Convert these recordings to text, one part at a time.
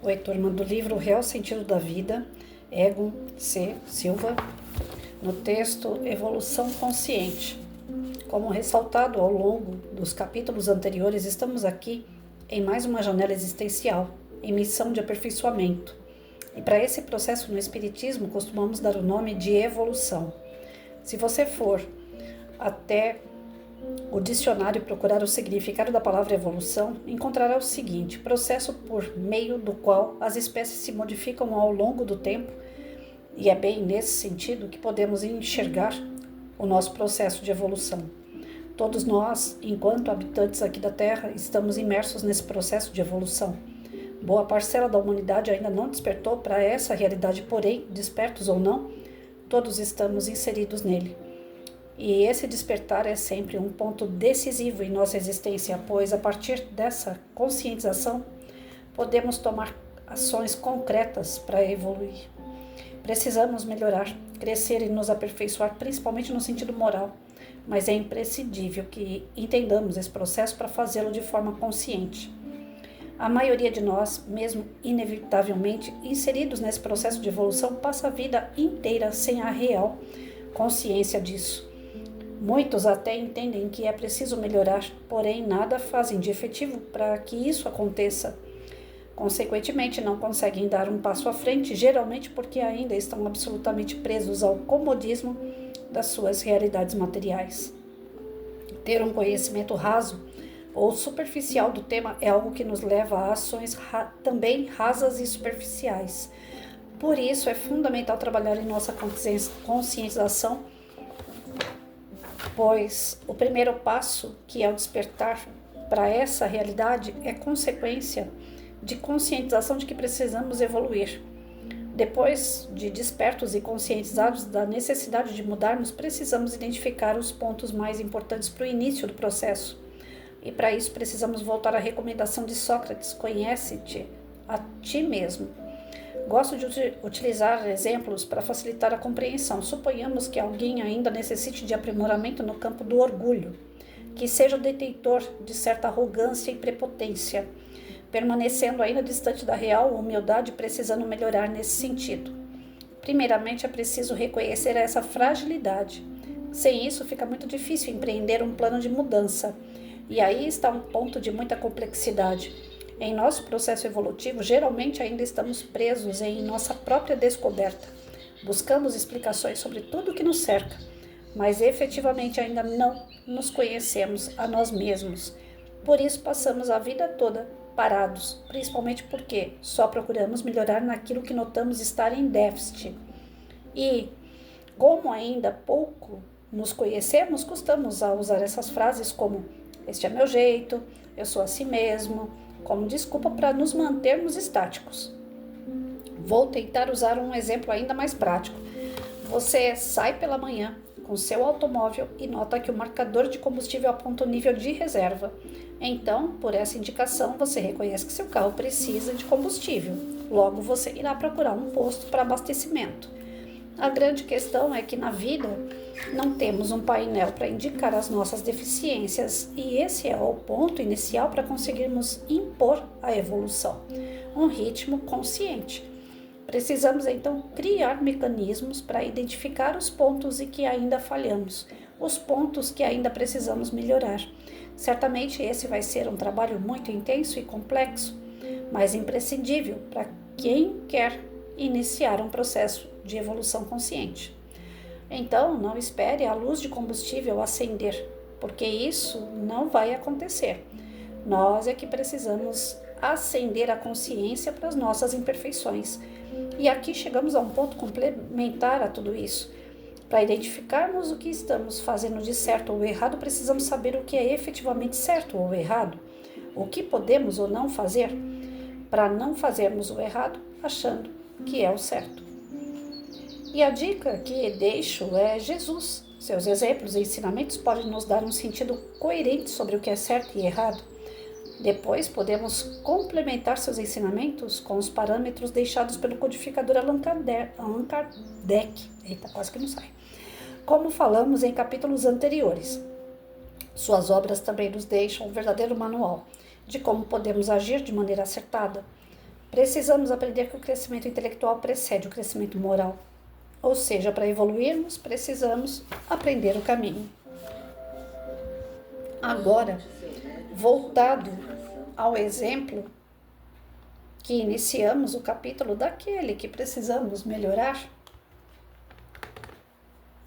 Oi, turma do livro O Real Sentido da Vida, Egon C. Silva, no texto Evolução Consciente. Como ressaltado ao longo dos capítulos anteriores, estamos aqui em mais uma janela existencial, em missão de aperfeiçoamento. E para esse processo no Espiritismo, costumamos dar o nome de evolução. Se você for até o dicionário procurar o significado da palavra evolução, encontrará o seguinte: processo por meio do qual as espécies se modificam ao longo do tempo, e é bem nesse sentido que podemos enxergar o nosso processo de evolução. Todos nós, enquanto habitantes aqui da Terra, estamos imersos nesse processo de evolução. Boa parcela da humanidade ainda não despertou para essa realidade, porém, despertos ou não, todos estamos inseridos nele. E esse despertar é sempre um ponto decisivo em nossa existência, pois a partir dessa conscientização podemos tomar ações concretas para evoluir. Precisamos melhorar, crescer e nos aperfeiçoar, principalmente no sentido moral, mas é imprescindível que entendamos esse processo para fazê-lo de forma consciente. A maioria de nós, mesmo inevitavelmente inseridos nesse processo de evolução, passa a vida inteira sem a real consciência disso. Muitos até entendem que é preciso melhorar, porém nada fazem de efetivo para que isso aconteça. Consequentemente, não conseguem dar um passo à frente, geralmente porque ainda estão absolutamente presos ao comodismo das suas realidades materiais. Ter um conhecimento raso ou superficial do tema é algo que nos leva a ações também rasas e superficiais. Por isso, é fundamental trabalhar em nossa conscientização, pois o primeiro passo, que é o despertar para essa realidade, é consequência de conscientização de que precisamos evoluir. Depois de despertos e conscientizados da necessidade de mudarmos, precisamos identificar os pontos mais importantes para o início do processo. E para isso precisamos voltar à recomendação de Sócrates: conhece-te a ti mesmo. Gosto de utilizar exemplos para facilitar a compreensão. Suponhamos que alguém ainda necessite de aprimoramento no campo do orgulho, que seja o detentor de certa arrogância e prepotência, permanecendo ainda distante da real humildade, precisando melhorar nesse sentido. Primeiramente, é preciso reconhecer essa fragilidade. Sem isso, fica muito difícil empreender um plano de mudança. E aí está um ponto de muita complexidade. Em nosso processo evolutivo, geralmente ainda estamos presos em nossa própria descoberta. Buscamos explicações sobre tudo o que nos cerca, mas efetivamente ainda não nos conhecemos a nós mesmos. Por isso passamos a vida toda parados, principalmente porque só procuramos melhorar naquilo que notamos estar em déficit. E, como ainda pouco nos conhecemos, costumamos a usar essas frases como: este é meu jeito, eu sou assim mesmo, como desculpa para nos mantermos estáticos. Vou tentar usar um exemplo ainda mais prático. Você sai pela manhã com seu automóvel e nota que o marcador de combustível aponta o nível de reserva. Então, por essa indicação, você reconhece que seu carro precisa de combustível. Logo, você irá procurar um posto para abastecimento. A grande questão é que na vida não temos um painel para indicar as nossas deficiências, e esse é o ponto inicial para conseguirmos impor a evolução, um ritmo consciente. Precisamos então criar mecanismos para identificar os pontos em que ainda falhamos, os pontos que ainda precisamos melhorar. Certamente esse vai ser um trabalho muito intenso e complexo, mas imprescindível para quem quer iniciar um processo de evolução consciente. Então, não espere a luz de combustível acender, porque isso não vai acontecer. Nós é que precisamos acender a consciência para as nossas imperfeições. E aqui chegamos a um ponto complementar a tudo isso. Para identificarmos o que estamos fazendo de certo ou errado, precisamos saber o que é efetivamente certo ou errado, o que podemos ou não fazer, para não fazermos o errado achando que é o certo. E a dica que deixo é Jesus. Seus exemplos e ensinamentos podem nos dar um sentido coerente sobre o que é certo e errado. Depois podemos complementar seus ensinamentos com os parâmetros deixados pelo codificador Allan Kardec. Eita, quase que não sai. Como falamos em capítulos anteriores. Suas obras também nos deixam um verdadeiro manual de como podemos agir de maneira acertada. Precisamos aprender que o crescimento intelectual precede o crescimento moral. Ou seja, para evoluirmos, precisamos aprender o caminho. Agora, voltado ao exemplo que iniciamos o capítulo daquele que precisamos melhorar,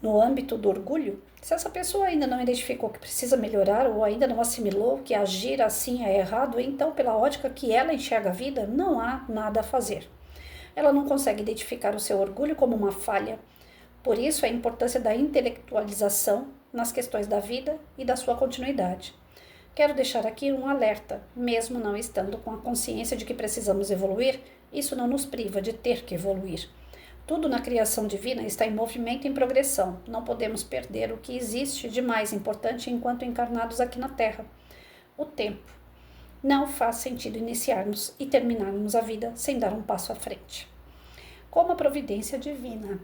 no âmbito do orgulho, se essa pessoa ainda não identificou que precisa melhorar ou ainda não assimilou que agir assim é errado, então, pela ótica que ela enxerga a vida, não há nada a fazer. Ela não consegue identificar o seu orgulho como uma falha. Por isso, a importância da intelectualização nas questões da vida e da sua continuidade. Quero deixar aqui um alerta, mesmo não estando com a consciência de que precisamos evoluir, isso não nos priva de ter que evoluir. Tudo na criação divina está em movimento e em progressão. Não podemos perder o que existe de mais importante enquanto encarnados aqui na Terra: o tempo. Não faz sentido iniciarmos e terminarmos a vida sem dar um passo à frente. Como a providência divina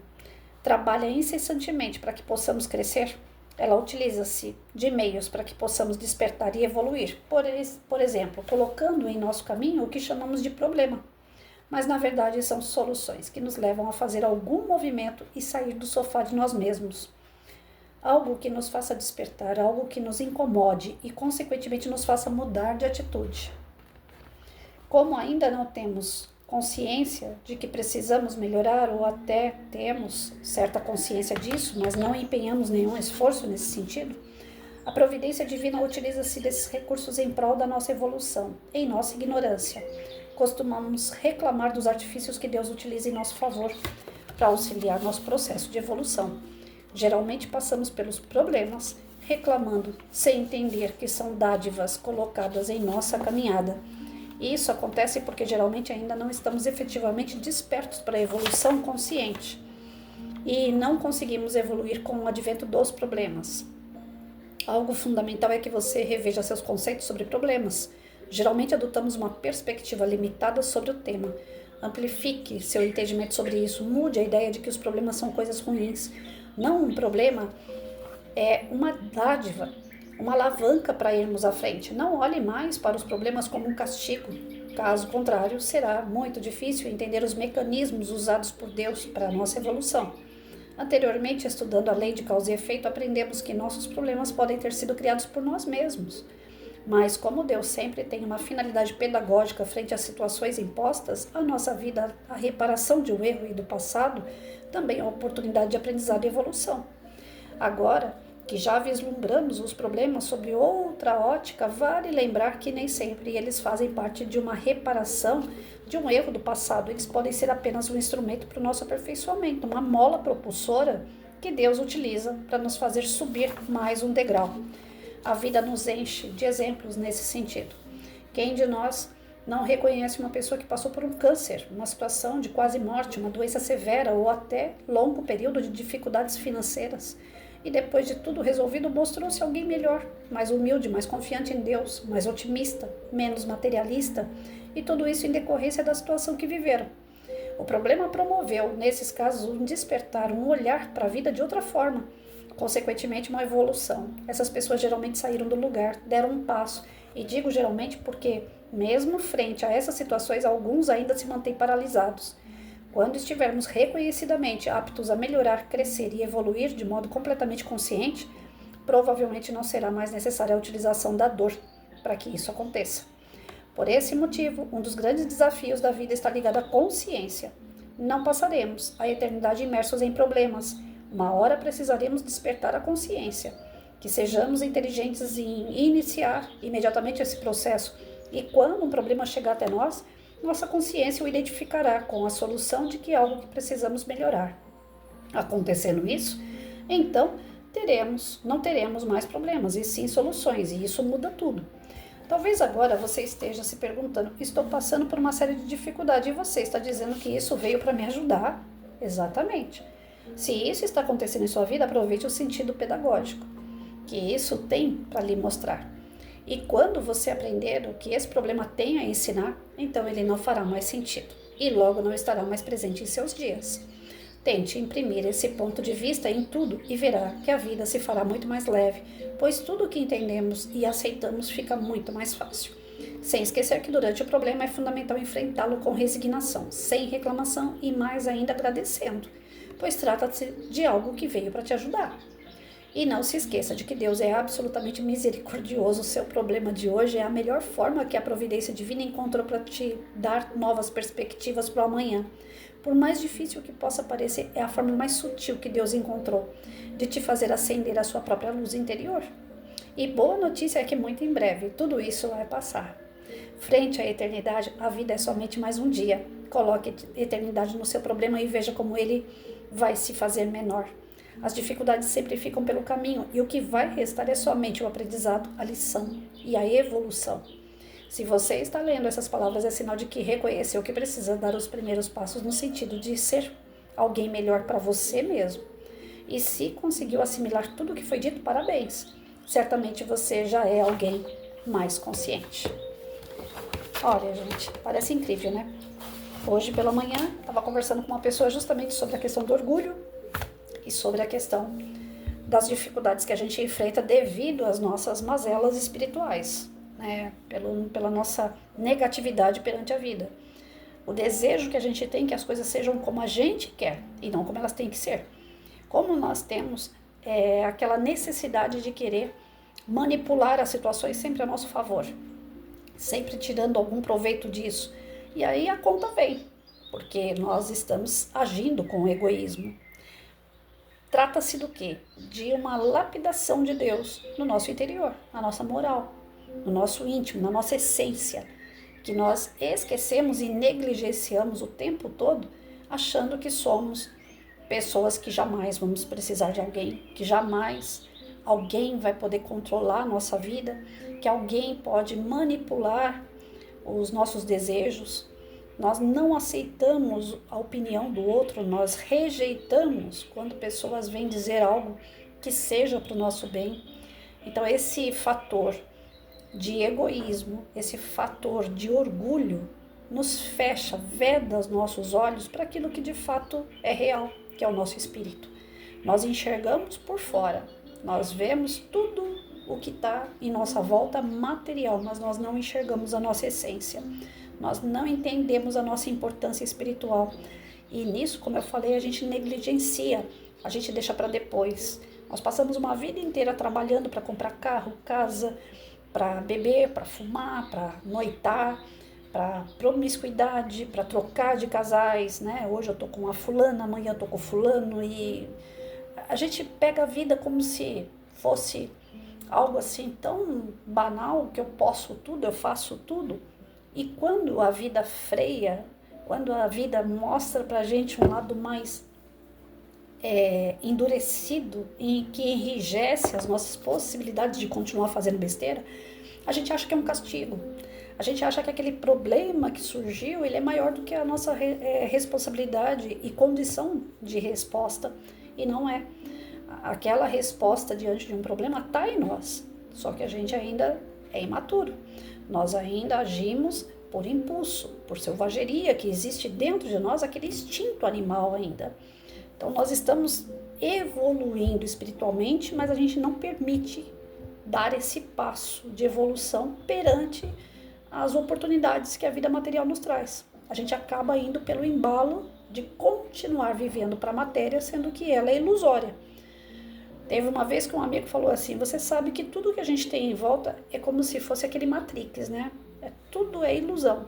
trabalha incessantemente para que possamos crescer, ela utiliza-se de meios para que possamos despertar e evoluir. Por exemplo, colocando em nosso caminho o que chamamos de problema. Mas na verdade são soluções que nos levam a fazer algum movimento e sair do sofá de nós mesmos. Algo que nos faça despertar, algo que nos incomode e consequentemente nos faça mudar de atitude. Como ainda não temos consciência de que precisamos melhorar ou até temos certa consciência disso, mas não empenhamos nenhum esforço nesse sentido, a providência divina utiliza-se desses recursos em prol da nossa evolução, em nossa ignorância. Costumamos reclamar dos artifícios que Deus utiliza em nosso favor para auxiliar nosso processo de evolução. Geralmente passamos pelos problemas reclamando sem entender que são dádivas colocadas em nossa caminhada. E isso acontece porque geralmente ainda não estamos efetivamente despertos para a evolução consciente e não conseguimos evoluir com o advento dos problemas. Algo fundamental é que você reveja seus conceitos sobre problemas. Geralmente adotamos uma perspectiva limitada sobre o tema. Amplifique seu entendimento sobre isso. Mude a ideia de que os problemas são coisas ruins. Não, um problema é uma dádiva, uma alavanca para irmos à frente. Não olhe mais para os problemas como um castigo. Caso contrário, será muito difícil entender os mecanismos usados por Deus para a nossa evolução. Anteriormente, estudando a lei de causa e efeito, aprendemos que nossos problemas podem ter sido criados por nós mesmos. Mas como Deus sempre tem uma finalidade pedagógica frente às situações impostas, a nossa vida, a reparação de um erro e do passado, também é uma oportunidade de aprendizado e evolução. Agora que já vislumbramos os problemas sob outra ótica, vale lembrar que nem sempre eles fazem parte de uma reparação de um erro do passado. Eles podem ser apenas um instrumento para o nosso aperfeiçoamento, uma mola propulsora que Deus utiliza para nos fazer subir mais um degrau. A vida nos enche de exemplos nesse sentido. Quem de nós não reconhece uma pessoa que passou por um câncer, uma situação de quase morte, uma doença severa ou até longo período de dificuldades financeiras? E depois de tudo resolvido, mostrou-se alguém melhor, mais humilde, mais confiante em Deus, mais otimista, menos materialista, e tudo isso em decorrência da situação que viveram. O problema promoveu, nesses casos, um despertar, um olhar para a vida de outra forma, consequentemente uma evolução. Essas pessoas geralmente saíram do lugar, deram um passo, e digo geralmente porque, mesmo frente a essas situações, alguns ainda se mantêm paralisados. Quando estivermos reconhecidamente aptos a melhorar, crescer e evoluir de modo completamente consciente, provavelmente não será mais necessária a utilização da dor para que isso aconteça. Por esse motivo, um dos grandes desafios da vida está ligado à consciência. Não passaremos a eternidade imersos em problemas. Uma hora precisaremos despertar a consciência, que sejamos inteligentes em iniciar imediatamente esse processo, e quando um problema chegar até nós, nossa consciência o identificará com a solução de que é algo que precisamos melhorar. Acontecendo isso, então não teremos mais problemas, e sim soluções, e isso muda tudo. Talvez agora você esteja se perguntando: estou passando por uma série de dificuldades e você está dizendo que isso veio para me ajudar? Exatamente. Se isso está acontecendo em sua vida, aproveite o sentido pedagógico que isso tem para lhe mostrar. E quando você aprender o que esse problema tem a ensinar, então ele não fará mais sentido e logo não estará mais presente em seus dias. Tente imprimir esse ponto de vista em tudo e verá que a vida se fará muito mais leve, pois tudo o que entendemos e aceitamos fica muito mais fácil. Sem esquecer que durante o problema é fundamental enfrentá-lo com resignação, sem reclamação e mais ainda agradecendo, pois trata-se de algo que veio para te ajudar. E não se esqueça de que Deus é absolutamente misericordioso. O seu problema de hoje é a melhor forma que a providência divina encontrou para te dar novas perspectivas para o amanhã. Por mais difícil que possa parecer, é a forma mais sutil que Deus encontrou de te fazer acender a sua própria luz interior. E boa notícia é que muito em breve tudo isso vai passar. Frente à eternidade, a vida é somente mais um dia. Coloque a eternidade no seu problema e veja como ele vai se fazer menor. As dificuldades sempre ficam pelo caminho e o que vai restar é somente o aprendizado, a lição e a evolução. Se você está lendo essas palavras, é sinal de que reconheceu que precisa dar os primeiros passos no sentido de ser alguém melhor para você mesmo. E se conseguiu assimilar tudo o que foi dito, parabéns. Certamente você já é alguém mais consciente. Olha, gente, parece incrível, né? Hoje pela manhã, estava conversando com uma pessoa justamente sobre a questão do orgulho e sobre a questão das dificuldades que a gente enfrenta devido às nossas mazelas espirituais, né? Pela nossa negatividade perante a vida. O desejo que a gente tem que as coisas sejam como a gente quer e não como elas têm que ser. Como nós temos aquela necessidade de querer manipular as situações sempre a nosso favor, sempre tirando algum proveito disso. E aí a conta vem, porque nós estamos agindo com egoísmo. Trata-se do quê? De uma lapidação de Deus no nosso interior, na nossa moral, no nosso íntimo, na nossa essência, que nós esquecemos e negligenciamos o tempo todo, achando que somos pessoas que jamais vamos precisar de alguém, que jamais alguém vai poder controlar a nossa vida, que alguém pode manipular os nossos desejos. Nós não aceitamos a opinião do outro, nós rejeitamos quando pessoas vêm dizer algo que seja para o nosso bem. Então esse fator de egoísmo, esse fator de orgulho nos fecha, veda os nossos olhos para aquilo que de fato é real, que é o nosso espírito. Nós enxergamos por fora, nós vemos tudo o que está em nossa volta material, mas nós não enxergamos a nossa essência. Nós não entendemos a nossa importância espiritual. E nisso, como eu falei, a gente negligencia, a gente deixa para depois. Nós passamos uma vida inteira trabalhando para comprar carro, casa, para beber, para fumar, para noitar, para promiscuidade, para trocar de casais, né? Hoje eu tô com a fulana, amanhã eu tô com o fulano, e a gente pega a vida como se fosse algo assim tão banal que eu posso tudo, eu faço tudo. E quando a vida freia, quando a vida mostra pra gente um lado mais endurecido e que enrijece as nossas possibilidades de continuar fazendo besteira, a gente acha que é um castigo. A gente acha que aquele problema que surgiu, ele é maior do que a nossa responsabilidade e condição de resposta. E não é. Aquela resposta diante de um problema está em nós, só que a gente ainda é imaturo. Nós ainda agimos por impulso, por selvageria, que existe dentro de nós aquele instinto animal ainda. Então nós estamos evoluindo espiritualmente, mas a gente não permite dar esse passo de evolução perante as oportunidades que a vida material nos traz. A gente acaba indo pelo embalo de continuar vivendo para a matéria, sendo que ela é ilusória. Teve uma vez que um amigo falou assim: você sabe que tudo que a gente tem em volta é como se fosse aquele Matrix, né? Tudo é ilusão.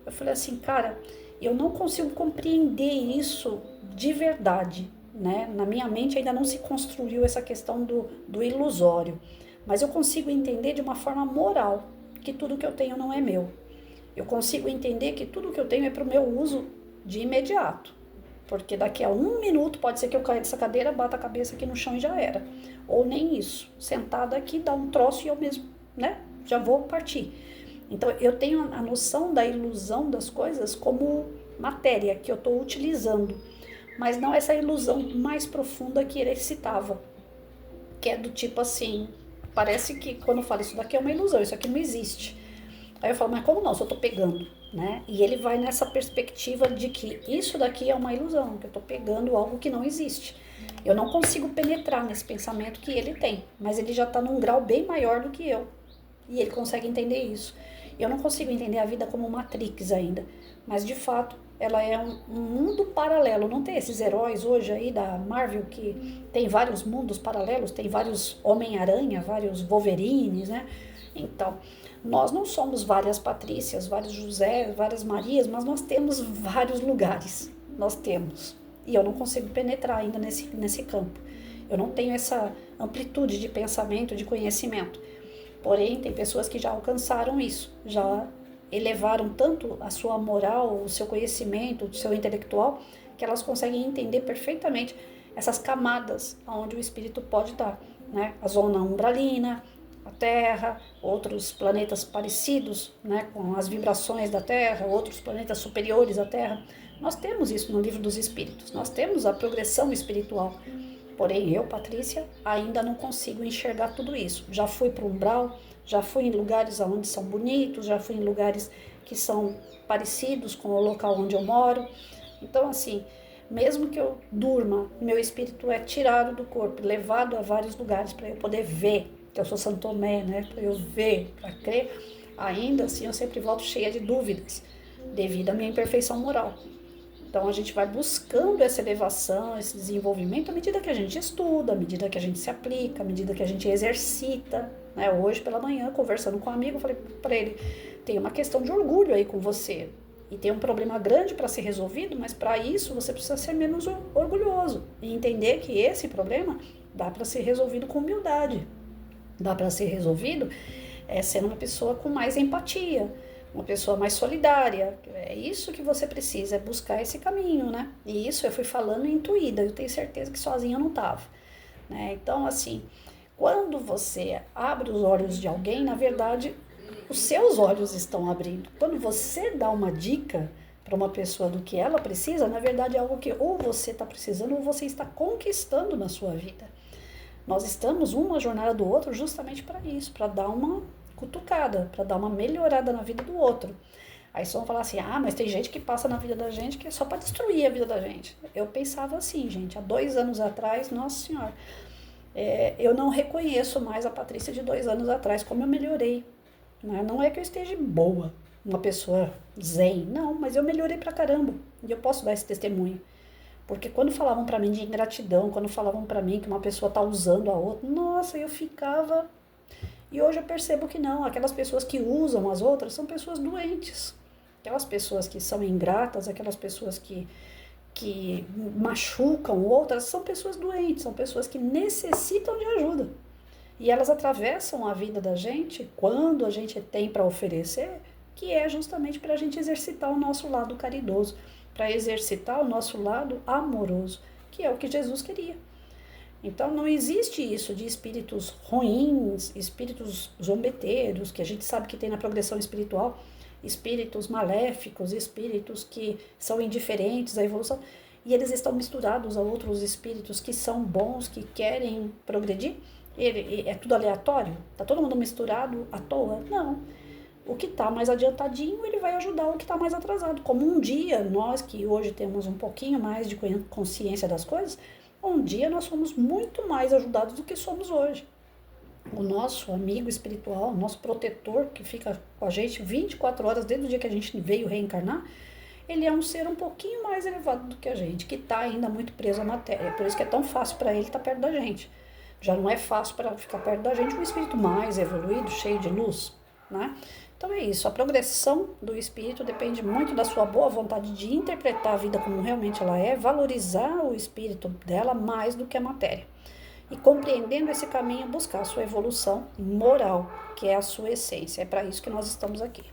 Eu falei assim, cara, eu não consigo compreender isso de verdade, né? Na minha mente ainda não se construiu essa questão do ilusório, mas eu consigo entender de uma forma moral que tudo que eu tenho não é meu. Eu consigo entender que tudo que eu tenho é para o meu uso de imediato. Porque daqui a 1 minuto pode ser que eu caia dessa cadeira, bata a cabeça aqui no chão e já era. Ou nem isso. Sentada aqui, dá um troço e eu mesmo, né? Já vou partir. Então eu tenho a noção da ilusão das coisas como matéria que eu estou utilizando. Mas não essa ilusão mais profunda que ele citava. Que é do tipo assim, parece que quando eu falo isso daqui é uma ilusão, isso aqui não existe. Aí eu falo, mas como não? Se eu tô pegando, né? E ele vai nessa perspectiva de que isso daqui é uma ilusão, que eu tô pegando algo que não existe. Eu não consigo penetrar nesse pensamento que ele tem, mas ele já tá num grau bem maior do que eu. E ele consegue entender isso. Eu não consigo entender a vida como Matrix ainda, mas de fato ela é um mundo paralelo. Não tem esses heróis hoje aí da Marvel que tem vários mundos paralelos, tem vários Homem-Aranha, vários Wolverines, né? Então, nós não somos várias Patrícias, vários José, várias Marias, mas nós temos vários lugares. Nós temos. E eu não consigo penetrar ainda nesse campo. Eu não tenho essa amplitude de pensamento, de conhecimento. Porém, tem pessoas que já alcançaram isso, já elevaram tanto a sua moral, o seu conhecimento, o seu intelectual, que elas conseguem entender perfeitamente essas camadas onde o espírito pode estar, né? A zona umbralina, a Terra, outros planetas parecidos, né, com as vibrações da Terra, outros planetas superiores à Terra. Nós temos isso no Livro dos Espíritos, nós temos a progressão espiritual. Porém, eu, Patrícia, ainda não consigo enxergar tudo isso. Já fui para o umbral, já fui em lugares onde são bonitos, já fui em lugares que são parecidos com o local onde eu moro. Então, assim, mesmo que eu durma, meu espírito é tirado do corpo, levado a vários lugares para eu poder ver, que eu sou Santo Tomé, né? Para eu ver, para crer. Ainda assim, eu sempre volto cheia de dúvidas, devido à minha imperfeição moral. Então a gente vai buscando essa elevação, esse desenvolvimento à medida que a gente estuda, à medida que a gente se aplica, à medida que a gente exercita. Né? Hoje pela manhã, conversando com um amigo, eu falei para ele, tem uma questão de orgulho aí com você. E tem um problema grande para ser resolvido, mas para isso você precisa ser menos orgulhoso. E entender que esse problema dá para ser resolvido com humildade. Dá para ser resolvido sendo uma pessoa com mais empatia, uma pessoa mais solidária. É isso que você precisa, é buscar esse caminho, né? E isso eu fui falando intuída, eu tenho certeza que sozinha eu não estava. Né? Então, assim, quando você abre os olhos de alguém, na verdade, os seus olhos estão abrindo. Quando você dá uma dica para uma pessoa do que ela precisa, na verdade é algo que ou você está precisando ou você está conquistando na sua vida. Nós estamos uma jornada do outro justamente para isso, para dar uma cutucada, para dar uma melhorada na vida do outro. Aí só vão falar assim, mas tem gente que passa na vida da gente que é só para destruir a vida da gente. Eu pensava assim, gente, há 2 anos atrás, nossa senhora, eu não reconheço mais a Patrícia de 2 anos atrás, como eu melhorei. Né? Não é que eu esteja boa, uma pessoa zen, não, mas eu melhorei pra caramba, e eu posso dar esse testemunho. Porque quando falavam pra mim de ingratidão, quando falavam pra mim que uma pessoa tá usando a outra, nossa, eu ficava... E hoje eu percebo que não, aquelas pessoas que usam as outras são pessoas doentes. Aquelas pessoas que são ingratas, aquelas pessoas que machucam outras, são pessoas doentes, são pessoas que necessitam de ajuda. E elas atravessam a vida da gente quando a gente tem para oferecer, que é justamente para a gente exercitar o nosso lado caridoso, para exercitar o nosso lado amoroso, que é o que Jesus queria. Então não existe isso de espíritos ruins, espíritos zombeteiros, que a gente sabe que tem na progressão espiritual, espíritos maléficos, espíritos que são indiferentes à evolução, e eles estão misturados a outros espíritos que são bons, que querem progredir. É tudo aleatório? Tá todo mundo misturado à toa? Não. O que está mais adiantadinho, ele vai ajudar o que está mais atrasado. Como um dia, nós que hoje temos um pouquinho mais de consciência das coisas, um dia nós somos muito mais ajudados do que somos hoje. O nosso amigo espiritual, o nosso protetor, que fica com a gente 24 horas desde o dia que a gente veio reencarnar, ele é um ser um pouquinho mais elevado do que a gente, que está ainda muito preso à matéria. Por isso que é tão fácil para ele estar perto da gente. Já não é fácil para ficar perto da gente um espírito mais evoluído, cheio de luz, né? Então é isso, a progressão do espírito depende muito da sua boa vontade de interpretar a vida como realmente ela é, valorizar o espírito dela mais do que a matéria. E compreendendo esse caminho, buscar a sua evolução moral, que é a sua essência. É para isso que nós estamos aqui.